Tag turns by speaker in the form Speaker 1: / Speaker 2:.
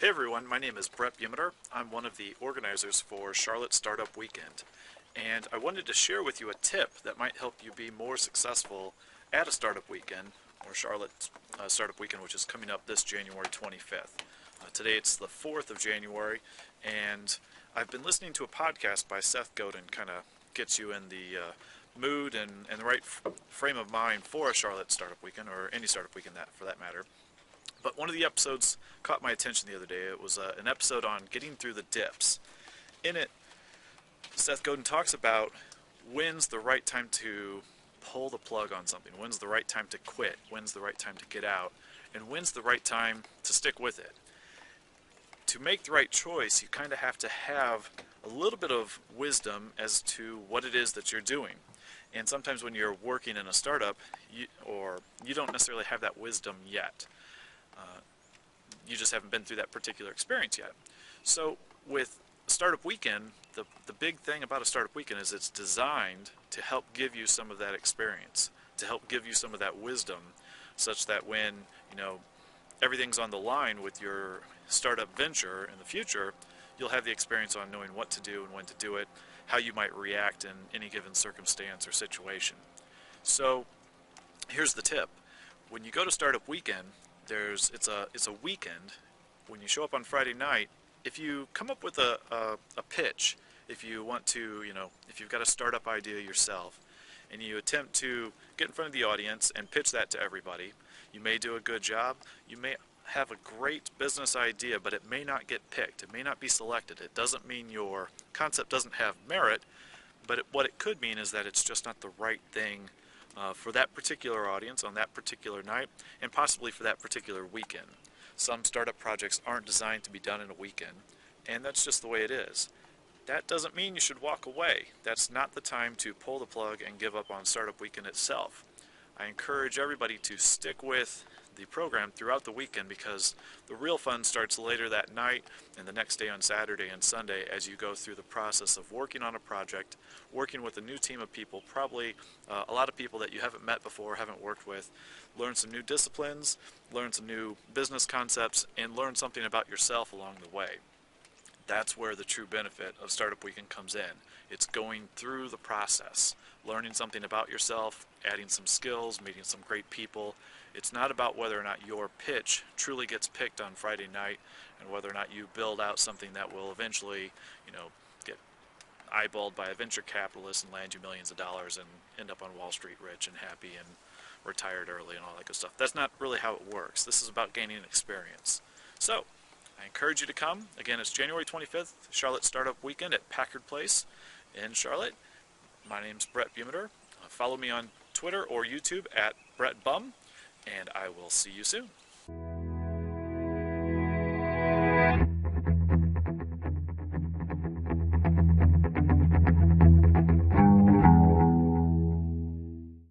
Speaker 1: Hey everyone, my name is Brett Bumeter. I'm one of the organizers for Charlotte Startup Weekend, and I wanted to share with you a tip that might help you be more successful at a startup weekend, or Charlotte Startup Weekend, which is coming up this January 25th. Today it's the 4th of January, and I've been listening to a podcast by Seth Godin, kind of gets you in the mood and the right frame of mind for a Charlotte Startup Weekend, or any startup weekend for that matter. But one of the episodes caught my attention the other day. It was an episode on getting through the dips. In it, Seth Godin talks about when's the right time to pull the plug on something, when's the right time to quit, when's the right time to get out, and when's the right time to stick with it. To make the right choice, you kind of have to have a little bit of wisdom as to what it is that you're doing. And sometimes when you're working in a startup, you don't necessarily have that wisdom yet. You just haven't been through that particular experience yet. So with Startup Weekend, the big thing about a Startup Weekend is it's designed to help give you some of that experience, to help give you some of that wisdom, such that when everything's on the line with your startup venture in the future, you'll have the experience on knowing what to do and when to do it, how you might react in any given circumstance or situation. So here's the tip. When you go to Startup Weekend, it's a weekend. When you show up on Friday night, if you come up with a pitch, if you want to, if you've got a startup idea yourself, and you attempt to get in front of the audience and pitch that to everybody, you may do a good job. You may have a great business idea, but it may not get picked. It may not be selected. It doesn't mean your concept doesn't have merit, but what it could mean is that it's just not the right thing for that particular audience on that particular night, and possibly for that particular weekend. Some startup projects aren't designed to be done in a weekend, and that's just the way it is. That doesn't mean you should walk away. That's not the time to pull the plug and give up on Startup Weekend itself. I encourage everybody to stick with the program throughout the weekend, because the real fun starts later that night and the next day on Saturday and Sunday as you go through the process of working on a project, working with a new team of people, probably a lot of people that you haven't met before, haven't worked with, learn some new disciplines, learn some new business concepts, and learn something about yourself along the way. That's where the true benefit of Startup Weekend comes in. It's going through the process, learning something about yourself, adding some skills, meeting some great people. It's not about whether or not your pitch truly gets picked on Friday night and whether or not you build out something that will eventually, get eyeballed by a venture capitalist and land you millions of dollars and end up on Wall Street rich and happy and retired early and all that good stuff. That's not really how it works. This is about gaining experience. So, I encourage you to come. Again, it's January 25th, Charlotte Startup Weekend at Packard Place in Charlotte. My name's Brett Bumeter. Follow me on Twitter or YouTube at Brett Bum, and I will see you soon.